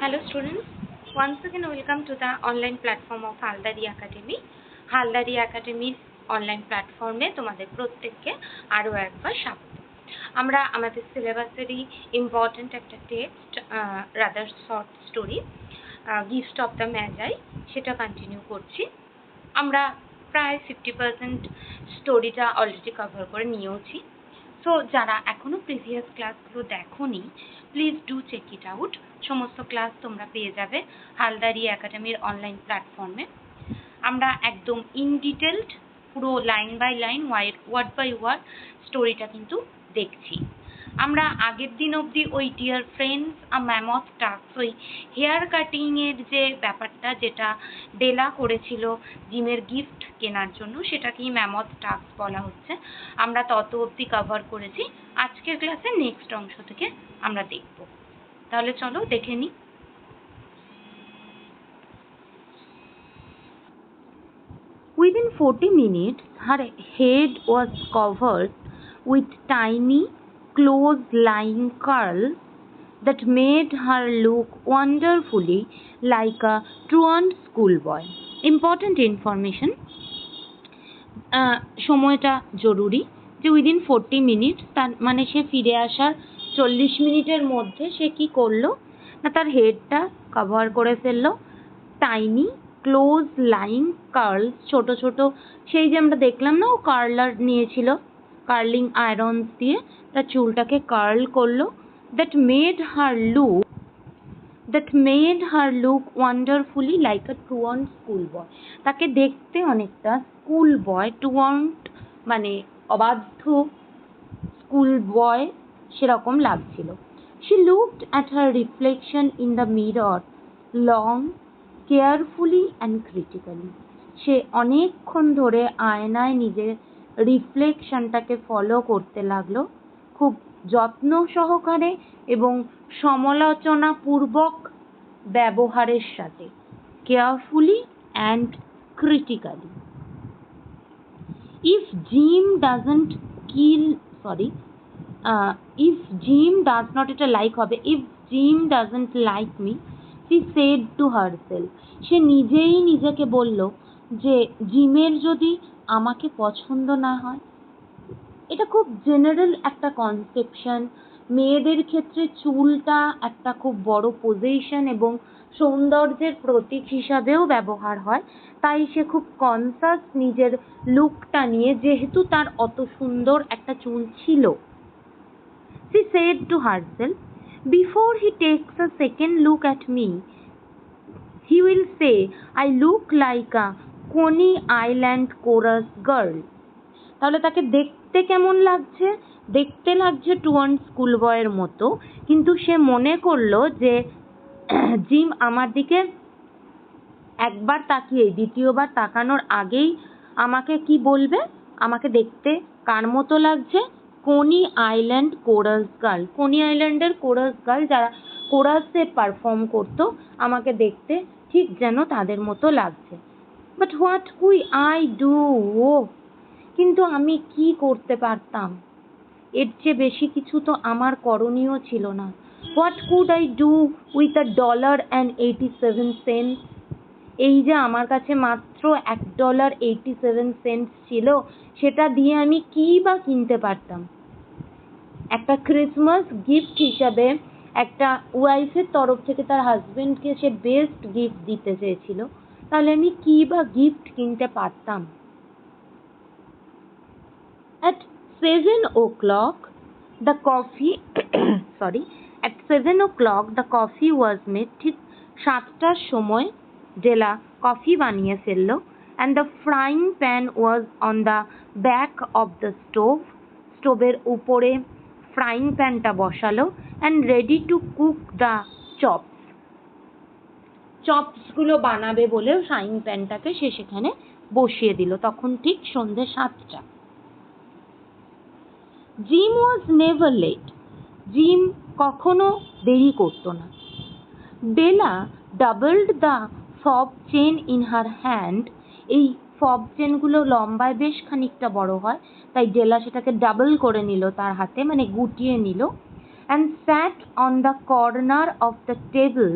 Hello students, once again welcome to the online platform of Haldari Academy. Haldari Academy online প্ল্যাটফর্মে তোমাদের প্রত্যেককে আরও একবার স্বাগত। আমরা আমাদের সিলেবাসেরই ইম্পর্ট্যান্ট একটা text rather short story gift of the ম্যাজাই সেটা কন্টিনিউ করছি। আমরা প্রায় 50% স্টোরিটা অলরেডি কভার করে নিয়েওছি। সো যারা এখনও প্রিভিয়াস ক্লাসগুলো দেখোনি please do check it out. সমস্ত ক্লাস তোমরা পেয়ে যাবে হালদারি একাডেমির অনলাইন প্ল্যাটফর্মে। আমরা একদম ইন ডিটেলড পুরো line by line word by word স্টোরিটা কিন্তু দেখছি। আমরা আগের দিন অবধি ওই ডিয়ার ফ্রেন্ডস ম্যামথ টাস্ক, ওই হেয়ার কাটিংয়ের যে ব্যাপারটা যেটা বেলা করেছিল জিমের গিফট কেনার জন্য, সেটাকেই ম্যামথ টাস্ক বলা হচ্ছে। আমরা তত অবধি কভার করেছি। আজকের ক্লাসের নেক্সট অংশ থেকে আমরা দেখব। তাহলে চলো দেখে নিই। Within 40 minutes, her head was covered with tiny, close-lying curls that made her look wonderfully like a truant schoolboy. Important information. সময়টা জরুরি যে উইদিন 40 মিনিট, তার মানে সে ফিরে আসার 40 মিনিটের মধ্যে সে কি করলো না, তার হেডটা কভার করে ফেললো টাইনি ক্লোজ লাইং কার্লস, ছোট ছোট, সেই যে আমরা দেখলাম না ও কার্লার নিয়েছিল, কার্লিং আয়রনস দিয়ে তার চুলটাকে কার্ল করলো। That made her look wonderfully like a truant school boy. তাকে দেখতে অনেকটা স্কুল বয়, ট্রুয়ান্ট মানে অবাধ্য স্কুল বয় সেরকম লাগছিল। She looked at her reflection in the mirror long, carefully and critically. সে অনেকক্ষণ ধরে আয়নায় নিজের রিফ্লেকশনটাকে ফলো করতে লাগলো, খুব যত্ন সহকারে এবং সমালোচনাপূর্বক ব্যবহারের সাথে, carefully and critically. If Jim does not like me, she said to herself. সে নিজেই নিজেকে বলল যে জিমের যদি আমাকে পছন্দ না হয়, এটা খুব জেনারেল একটা কনসেপশন। মেয়েদের ক্ষেত্রে চুলটা একটা খুব বড় পজিশন এবং সৌন্দর্যের প্রতীক হিসাবেও ব্যবহার হয়, তাই সে খুব কনসাস নিজের লুকটা নিয়ে, যেহেতু তার অত সুন্দর একটা চুল ছিল। She said to herself, before he takes a second look at me, he will say I look like a Coney Island chorus girl. তাহলে তাকে দেখতে কেমন লাগছে? দেখতে লাগছে টুয়ান্ট স্কুল বয়ের মতো, কিন্তু সে মনে করলো যে জিম আমার দিকে একবার তাকিয়ে দ্বিতীয়বার তাকানোর আগেই আমাকে কি বলবে, আমাকে দেখতে কার মতো লাগছে? কোনি আইল্যান্ড কোরাস গার্ল। কোনি আইল্যান্ডের কোরাস গার্ল যারা কোরাসে পারফর্ম করতো, আমাকে দেখতে ঠিক যেন তাদের মতো লাগছে। But what could I do? কিন্তু আমি কি করতে পারতাম? এর চেয়ে বেশি কিছু তো আমার করণীয় ছিল না। What could I do with $1.87? এই যে আমার কাছে মাত্র $1.87 ছিল, সেটা দিয়ে আমি কি বা কিনতে পারতাম? একটা ক্রিসমাস গিফট হিসাবে একটা ওয়াইফের তরফ থেকে তার হাজবেন্ডকে সে বেস্ট গিফট দিতে চেয়েছিল, তাহলে আমি কি বা গিফট কিনতে পারতাম? At 7 o'clock the coffee was made. ঠিক 7টার সময় ডেলা কফি বানিয়ে ফেললো। and the frying pan was on the back of the stove. স্টোভের উপরে ফ্রাইং প্যানটা বসালো। and ready to cook the চপসগুলো বানাবে বলে ফ্রাইং প্যানটাকে সে সেখানে বসিয়ে দিল। তখন ঠিক সন্ধ্যে 7টা। Jim was never late. Jim কখনো দেরি করতো না। Della doubled the fob chain in her hand. এই ফব চেনগুলো লম্বায় বেশ খানিকটা বড় হয়, তাই ডেলা সেটাকে ডাবল করে নিল তার হাতে, মানে গুটিয়ে নিল। And sat on the corner of the table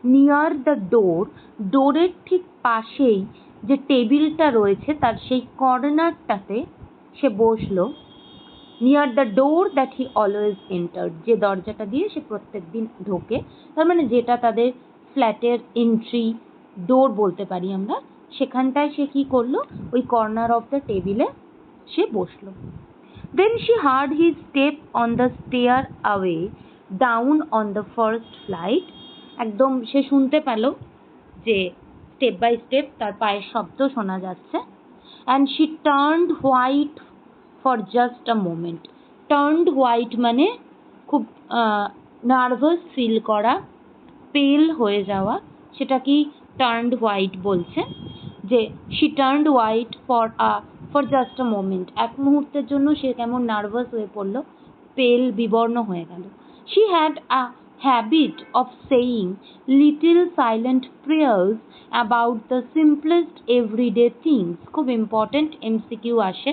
near the ডোরের ঠিক পাশেই যে টেবিলটা রয়েছে তার সেই কর্নারটাতে সে বসলো। Near the door that he always entered, যে দরজাটা দিয়ে সে প্রত্যেক দিন ঢোকে, তার মানে যেটা তাদের ফ্ল্যাটের এন্ট্রি ডোর বলতে পারি আমরা, সেখানটায় সে কি করলো, ওই কর্নার অফ দ্য টেবিলে সে বসলো। Then she heard his step on the stair away down on the first flight. একদম সে শুনতে পেল যে স্টেপ বাই স্টেপ তার পায়ের শব্দ শোনা যাচ্ছে। And she turned white for just a moment. Turned white মানে খুব নার্ভাস ফিল করা, পেল হয়ে যাওয়া, সেটা কি টার্নড হোয়াইট বলছে, যে she turned white for just a moment, এক মুহূর্তের জন্য সে কেমন নার্ভাস হয়ে পড়লো, পেল বিবর্ণ হয়ে গেল। She had a habit of saying little silent prayers about the simplest everyday things. খুব ইম্পর্টেন্ট এমসিকিউ আসে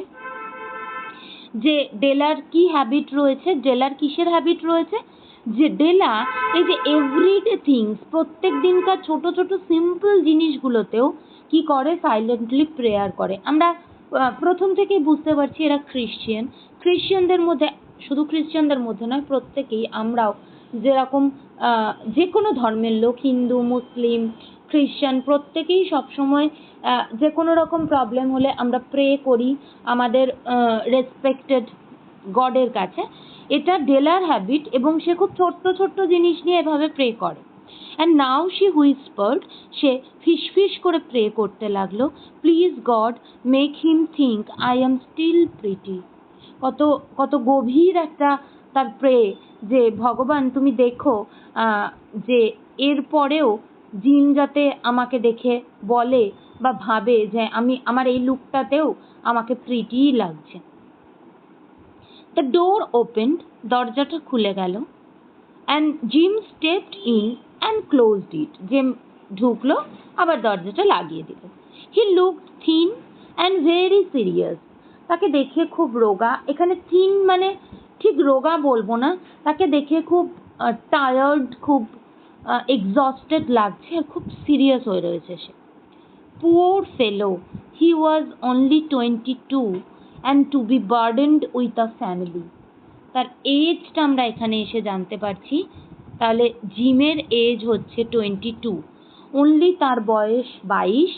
যে ডেলার কি হ্যাবিট রয়েছে, ডেলার কিসের হ্যাবিট রয়েছে, যে ডেলা এই যে এভরিডে থিংস, প্রত্যেক দিনকার ছোট ছোট সিম্পল জিনিসগুলোতেও কি করে, সাইলেন্টলি প্রেয়ার করে। আমরা প্রথম থেকেই বুঝতে পারছি এরা খ্রিশ্চানদের মধ্যে, শুধু খ্রিশ্চানদের মধ্যে নয়, প্রত্যেকেই, আমরাও যেরকম যে কোনো ধর্মের লোক, হিন্দু, মুসলিম, খ্রিশ্চান, প্রত্যেকেই সবসময় যে কোনো রকম প্রবলেম হলে আমরা প্রে করি আমাদের রেসপেক্টেড গডের কাছে। এটা ডেলার হ্যাবিট, এবং সে খুব ছোট্ট ছোট্ট জিনিস নিয়ে এভাবে প্রে করে। অ্যান্ড নাও শি হুইসপার্ড, সে ফিসফিস করে প্রে করতে লাগলো, please God make him think I am still pretty. কত কত গভীর একটা তার প্রে, যে ভগবান তুমি দেখো যে এর পরেও জিম যাতে আমাকে দেখে বলে বা ভাবে যে আমার এই লুকটাতেও আমাকে প্রিটিই লাগছে। দ্য ডোর ওপেন্ড, দরজাটা খুলে গেল। And gym stepped in and closed it, gym ঢুকলো আবার দরজাটা লাগিয়ে দিল। He looked thin and very serious, তাকে দেখে খুব রোগা, এখানে থিন মানে ঠিক রোগা বলবো না, তাকে দেখে খুব টায়ার্ড, খুব এক্সস্টেড লাগছে, আর খুব সিরিয়াস হয়ে রয়েছে সে। Poor fellow, he was only 22 and to be burdened with a family. তার এজটা আমরা এখানে এসে জানতে পারছি, তাহলে জিমের এজ হচ্ছে 22, অনলি তার বয়স 22,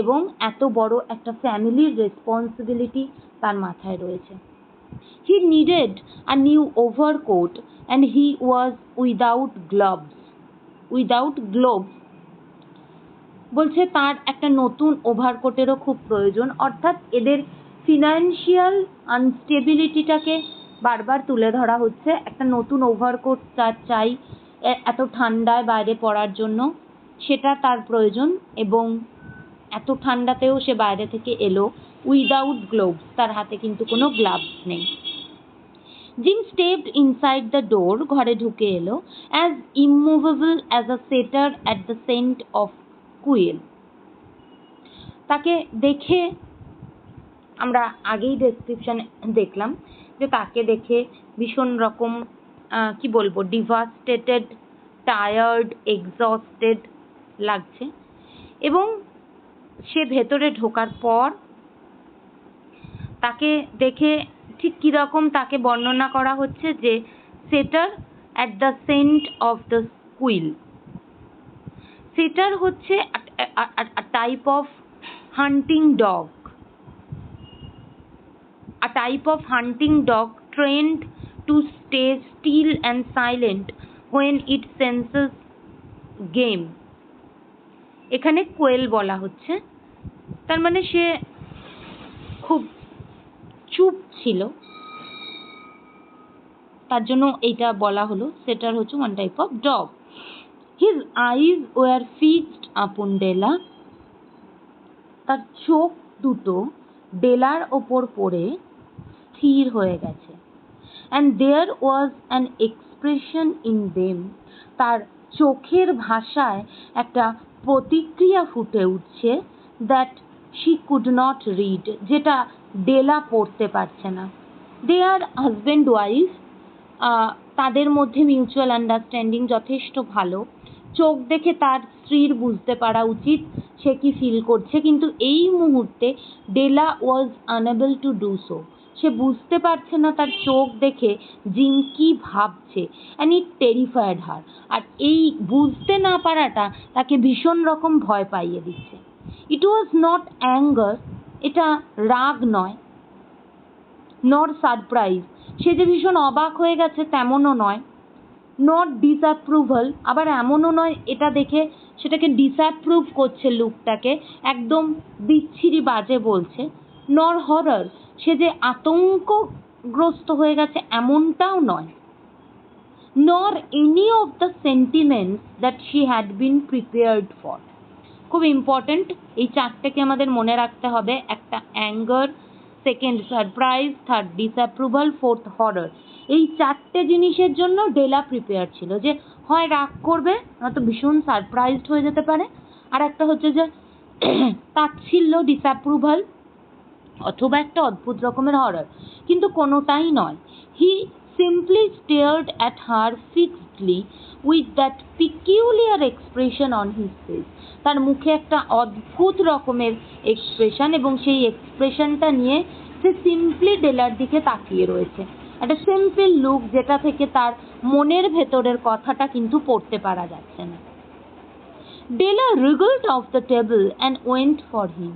এবং এত বড় একটা ফ্যামিলির রেসপন্সিবিলিটি তার মাথায় রয়েছে। He needed a new overcoat and he was without gloves. বলছে তার একটা নতুন ওভারকোটেরও খুব প্রয়োজন, অর্থাৎ এদের ফিনান্সিয়াল আনস্টেবিলিটিটাকে বারবার তুলে ধরা হচ্ছে। একটা নতুন ওভারকোট তার চাই এত ঠান্ডায় বাইরে পড়ার জন্য, সেটা তার প্রয়োজন, এবং এত ঠান্ডাতেও সে বাইরে থেকে এলো উইদাউট গ্লোভস, তার হাতে কিন্তু কোনো গ্লাভস নেই। Jim stepped inside the door, ঘরে ঢুকে এলো, as immovable as a setter at the scent of quail. তাকে দেখে আমরা আগেই ডেসক্রিপশনে দেখলাম যে তাকে দেখে ভীষণ রকম কি বলবো, ডিভাস্টেটেড, টায়ার্ড, এক্সস্টেড লাগছে। এবং সে ভেতরে ঢোকার পর তাকে দেখে ঠিক কীরকম তাকে বর্ণনা করা হচ্ছে, যে setter at the scent of the quail. Setter হচ্ছে type of hunting dog, a type of hunting dog trained to stay still and silent when it senses game. এখানে কোয়েল বলা হচ্ছে, তার মানে সে খুব চুপ ছিল, তার জন্য এইটা বলা হলো। সেটার হচ্ছে one type of dog. His eyes were fixed আপন ডেলা, তার চোখ দুটো ডেলার ওপর পড়ে স্থির হয়ে গেছে। And there was an expression in them, তার চোখের ভাষায় একটা প্রতিক্রিয়া ফুটে উঠছে, that she could not read, যেটা ডেলা পড়তে পারছে না। দে আর হাজব্যান্ড ওয়াইফ, তাদের মধ্যে মিউচুয়াল আন্ডারস্ট্যান্ডিং যথেষ্ট ভালো, চোখ দেখে তার স্ত্রীর বুঝতে পারা উচিত সে কি ফিল করছে, কিন্তু এই মুহূর্তে Della was unable to do so. সে বুঝতে পারছে না তার চোখ দেখে জিম কি ভাবছে, অ্যান্ড ইট টেরিফায়েড হার। আর এই বুঝতে না পারাটা তাকে ভীষণ রকম ভয় পাইয়ে দিচ্ছে। ইট ওয়াজ নট অ্যাঙ্গার, এটা রাগ নয়, নট সারপ্রাইজ, সে যে ভীষণ অবাক হয়ে গেছে তেমনও নয়, নট ডিসঅ্যাপ্রুভাল, আবার এমনও নয় এটা দেখে সেটাকে ডিসঅ্যাপ্রুভ করছে, লুকটাকে একদম বিচ্ছিরি বাজে বলছে, নর হরর, সে যে আতঙ্কগ্রস্ত হয়ে গেছে এমনটাও নয়, nor any of the sentiments that she had been prepared for. খুব ইম্পর্ট্যান্ট, এই চারটেকে আমাদের মনে রাখতে হবে। একটা anger, second surprise, third disapproval, fourth horror. এই চারটে জিনিসের জন্য ডেলা প্রিপেয়ার ছিল, যে হয় রাগ করবে, নয়তো ভীষণ সারপ্রাইজড হয়ে যেতে পারে, আর একটা হচ্ছে যে তাচ্ছিল্য, ডিসঅ্যাপ্রুভাল, অথবা একটা অদ্ভুত রকমের হরর, কিন্তু কোনোটাই নয়। হি simply stared at her fixedly with that peculiar expression on his face. তার মুখে একটা অদ্ভুত রকমের এক্সপ্রেশন, এবং সেই এক্সপ্রেশনটা নিয়ে সে সিম্পলি ডেলার দিকে তাকিয়ে রয়েছে। একটা সিম্পল লুক, যেটা থেকে তার মনের ভেতরের কথাটা কিন্তু পড়তে পারা যাচ্ছে না। ডেলা wriggled off the table and went for him.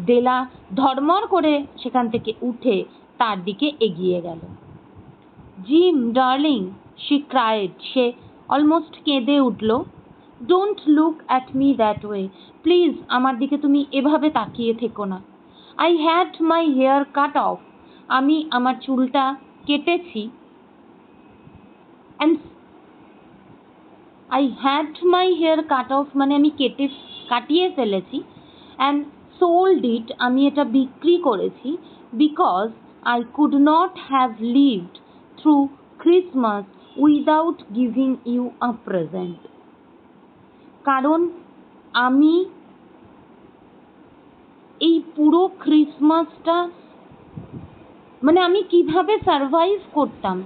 ডেলা ধর্মর করে সেখান থেকে উঠে তার দিকে এগিয়ে গেল। জিম ডার্লিং, she cried, সে অলমোস্ট কেঁদে উঠল। Don't look at me that way, please আমার দিকে তুমি এভাবে তাকিয়ে থেকো না। I had my hair cut off, আমি আমার চুলটা কেটেছি। And I had my hair cut off মানে আমি কাটিয়ে ফেলেছি। অ্যান্ড সোল্ড ইট, আমি এটা বিক্রি করেছি। Because I could not have lived through Christmas without giving you a present. কারণ আমি এই পুরো ক্রিসমাসটা, মানে আমি কিভাবে সারভাইভ করতাম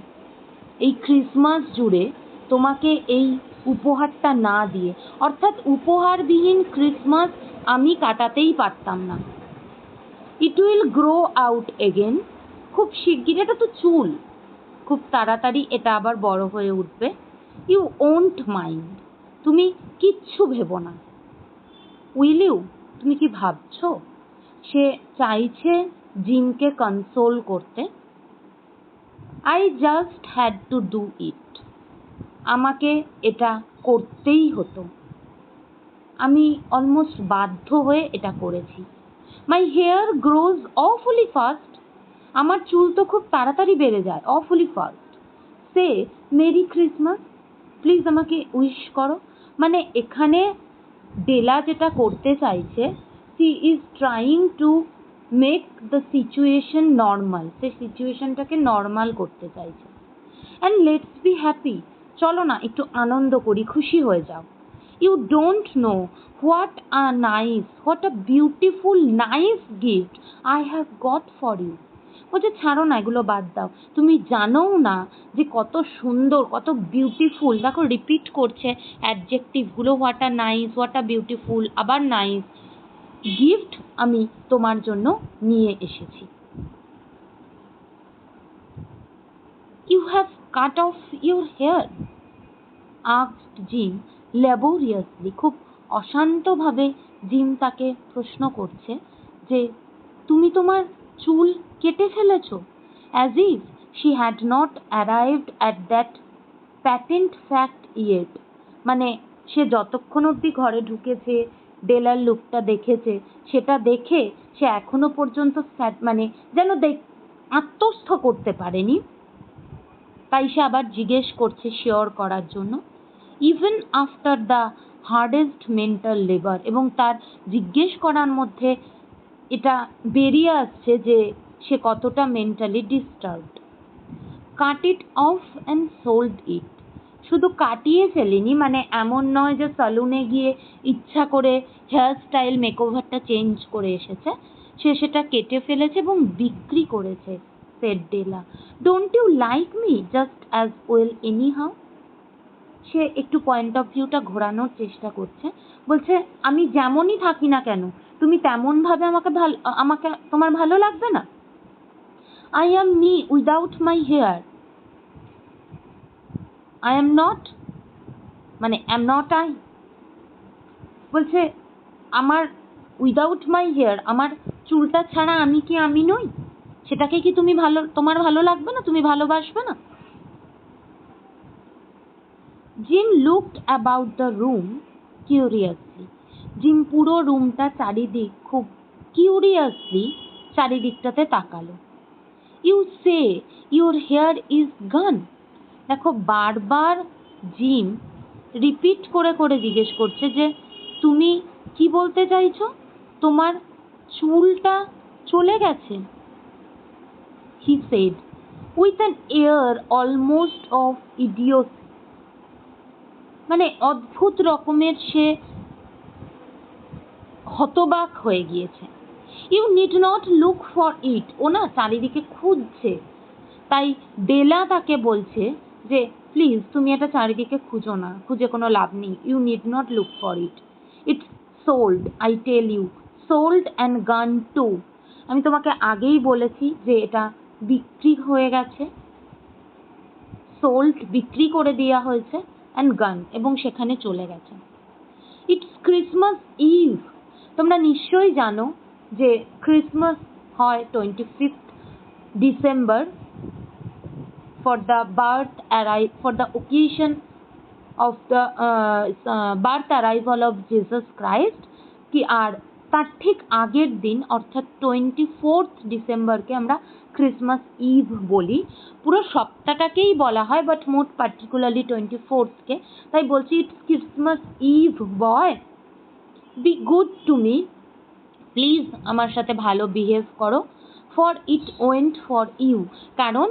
এই ক্রিসমাস জুড়ে তোমাকে এই উপহারটা না দিয়ে, অর্থাৎ উপহারবিহীন ক্রিসমাস আমি কাটাতেই পারতাম না। It will grow out again, খুব শিগগির, এটা তো চুল, খুব তাড়াতাড়ি এটা আবার বড় হয়ে উঠবে। ইউ ওন্ট মাইন্ড, তুমি কিচ্ছু ভেবো না। উইল ইউ, তুমি কি ভাবছো? সে চাইছে জিমকে কনসোল করতে। I just had to do it, আমাকে এটা করতেই হতো, আমি অলমোস্ট বাধ্য হয়ে এটা করেছি। My hair grows awfully fast, আমার চুল তো খুব তাড়াতাড়ি বেড়ে যায়, awfully fast. Say merry Christmas, please আমাকে উইশ করো। মানে এখানে ডেলা যেটা করতে চাইছে, she is trying to make the situation normal, সে সিচুয়েশনটাকে নর্মাল করতে চাইছে। অ্যান্ড লেটস বি হ্যাপি, চলো না একটু আনন্দ করি, খুশি হয়ে যাও। You don't know what a nice, what a beautiful nice gift I have got for you. বলছে ছাড়ো না, এগুলো বাদ দাও, তুমি জানোও না যে কত সুন্দর, কত বিউটিফুল, দেখো রিপিট করছে অ্যাডজেক্টিভগুলো, what a nice, what a beautiful, আবার নাইস গিফট আমি তোমার জন্য নিয়ে এসেছি। You have cut off your hair, asked Jim laboriously, খুব অশান্তভাবে জিম তাকে প্রশ্ন করছে যে তুমি তোমার চুল কেটে ফেলেছো, as if she had not arrived at that patent fact yet, মানে সে যতক্ষণ অবধি ঘরে ঢুকেছে, ডেলার লুকটা দেখেছে, সেটা দেখে সে এখনো পর্যন্ত মানে যেন আত্মস্থ করতে পারেনি। তাই সে আবার জিজ্ঞেস করছে শিওর করার জন্য, even after the hardest mental labour, এবং তার জিজ্ঞেস করার মধ্যে এটা বেরিয়ে আসছে যে সে কতটা mentally disturbed. Cut it off and sold ইট, শুধু কাটিয়ে ফেলেনি, মানে এমন নয় যে সালুনে গিয়ে ইচ্ছা করে হেয়ার স্টাইল মেকওভারটা চেঞ্জ করে এসেছে, সে সেটা কেটে ফেলেছে এবং বিক্রি করেছে। said Della, don't you like me just as well anyhow, সে একটু পয়েন্ট অফ ভিউটা ঘোরানোর চেষ্টা করছে, বলছে আমি যেমনই থাকি না কেন তুমি তেমনভাবে আমাকে তোমার ভালো লাগবে না? I am me without my hair, I am not, মানে অ্যাম নট আই, বলছে আমার উইদাউট মাই হেয়ার, আমার চুলটা ছাড়া আমি কি আমি নই? সেটাকে কি তুমি তোমার ভালো লাগবে না, তুমি ভালোবাসবে না? Jim looked about the room curiously. Jim পুরো রুমটা চারিদিক খুব কিউরিয়াসলি চারিদিকটাতে তাকালো। You say your hair is gone. দেখো বারবার জিম রিপিট করে করে জিজ্ঞেস করছে যে তুমি কি বলতে চাইছো, তোমার চুলটা চলে গেছে। He said with an air almost of idiocy, মানে অদ্ভুত রকমের সে হতবাক হয়ে গিয়েছে। You need not look for it, ও না চারিদিকে খুঁজছে, তাই বেলা তাকে বলছে যে প্লিজ তুমি এটা চারিদিকে খুঁজো না, খুঁজে কোনো লাভ নেই, you need not look for it, it's sold, I tell you, sold and gone too. আমি তোমাকে আগেই বলেছি যে এটা বিক্রি হয়ে গেছে, সোল্ড বিক্রি করে দেওয়া হয়েছে, অ্যান্ড গান এবং সেখানে চলে গেছে। ইটস ক্রিসমাস ইভ, তোমরা নিশ্চয়ই জানো যে ক্রিসমাস হয় 25th December for the occasion of the birth arrival of Jesus Christ কি আর তার ঠিক আগের দিন অর্থাৎ 24th ডিসেম্বরকে আমরা ক্রিসমাস ইভ বলি। পুরো সপ্তাহটাকেই বলা হয় বাট মোট পার্টিকুলারলি 24th-কে, তাই বলছি it's Christmas Eve boy, be good to me, please আমার সাথে ভালো বিহেভ করো, for it went for you, কারণ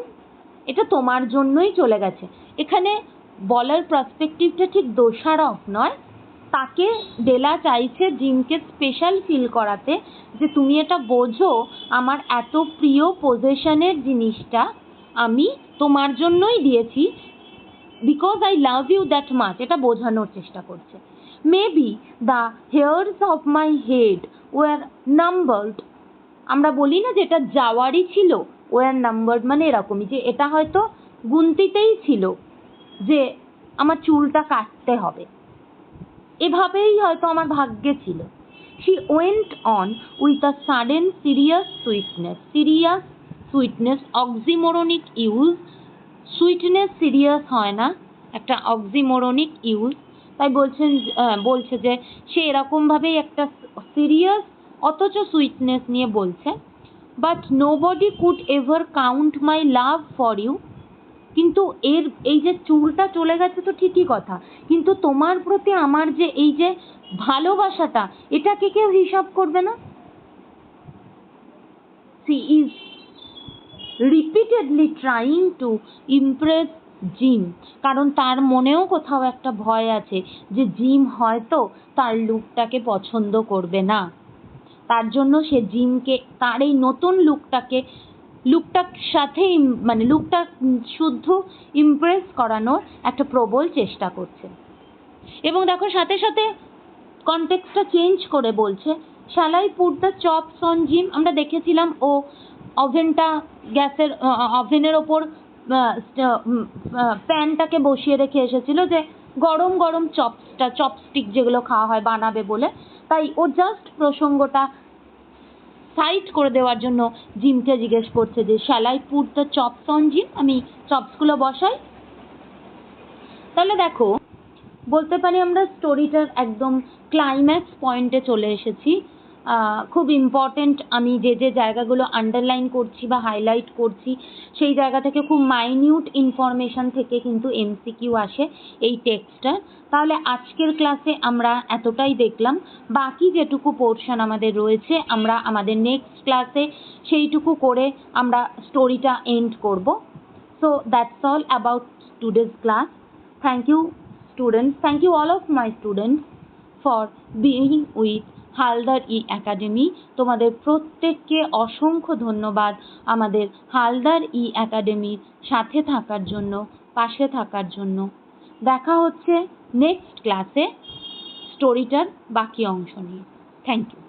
এটা তোমার জন্যই চলে গেছে। এখানে বলার পার্সপেক্টিভটা ঠিক দোষারোপ নয়, তাকে বেলা চাইছে জিমকে স্পেশাল ফিল করাতে যে তুমি এটা বোঝো আমার এত প্রিয় পজেশনের জিনিসটা আমি তোমার জন্যই দিয়েছি, because I love you that much, এটা বোঝানোর চেষ্টা করছে। Maybe the hairs of my head were numbered, আমরা বলি না যে এটা যাওয়ারই ছিল, ওয়ার নাম্বারড মানে এরকমই যে এটা হয়তো গুনতিতেই ছিল যে আমার চুলটা কাটতে হবে, এভাবেই হয়তো আমার ভাগ্যে ছিল। She went on with a sudden serious sweetness, oxymoronic use, sweetness serious হয় না, একটা অক্সিমোরনিক ইউজ, তাই বলছে যে সে এরকমভাবেই একটা সিরিয়াস অথচ সুইটনেস নিয়ে বলছে, but nobody could ever count my love for you, কিন্তু এই যে চুলটা চলে গেছে তো ঠিকই কথা, কিন্তু তোমার প্রতি আমার যে এই যে ভালোবাসাটা, এটাকে কেউ হিসাব করবে না। She is repeatedly trying to impress Jim, কারণ তার মনেও কোথাও একটা ভয় আছে যে জিম হয়তো তার লুকটাকে পছন্দ করবে না, তার জন্য সে জিমকে তার এই নতুন লুকটার সাথে মানে লুকটা শুদ্ধ ইমপ্রেস করানোর একটা প্রবল চেষ্টা করছে। এবং দেখো সাথে সাথে কনটেক্সটটা চেঞ্জ করে বলছে shall I put the chops on gym. আমরা দেখেছিলাম ও ওভেনের ওপর প্যানটাকে বসিয়ে রেখে এসেছিল যে গরম গরম চপস্টিক যেগুলো খাওয়া হয় বানাবে বলে, তাই ও জাস্ট প্রসঙ্গটা সাইড করে দেওয়ার জন্য জিমকে জিজ্ঞেস করছে যে shall I put the chops on gym, আমি চপসগুলো বসাই। তাহলে দেখো বলতে পারি আমরা স্টোরিটার একদম ক্লাইম্যাক্স পয়েন্টে চলে এসেছি। খুব ইম্পর্টেন্ট, আমি যে যে জায়গাগুলো আন্ডারলাইন করছি বা হাইলাইট করছি সেই জায়গা থেকে খুব মাইনিউট ইনফরমেশন থেকে কিন্তু এমসিকিউ আসে এই টেক্সটটা। তাহলে আজকের ক্লাসে আমরা এতটাই দেখলাম, বাকি যেটুকু পোর্শন আমাদের রয়েছে আমরা আমাদের নেক্সট ক্লাসে সেইটুকু করে আমরা স্টোরিটা এন্ড করব। So that's all about today's class. Thank you students, thank you all of my students for being with Haldar E academy. তোমাদের প্রত্যেককে অসংখ্য ধন্যবাদ আমাদের হালদার ই একাডেমির সাথে থাকার জন্য, পাশে থাকার জন্য। দেখা হচ্ছে নেক্সট ক্লাসে স্টোরিটার বাকি অংশ নিয়ে। Thank you.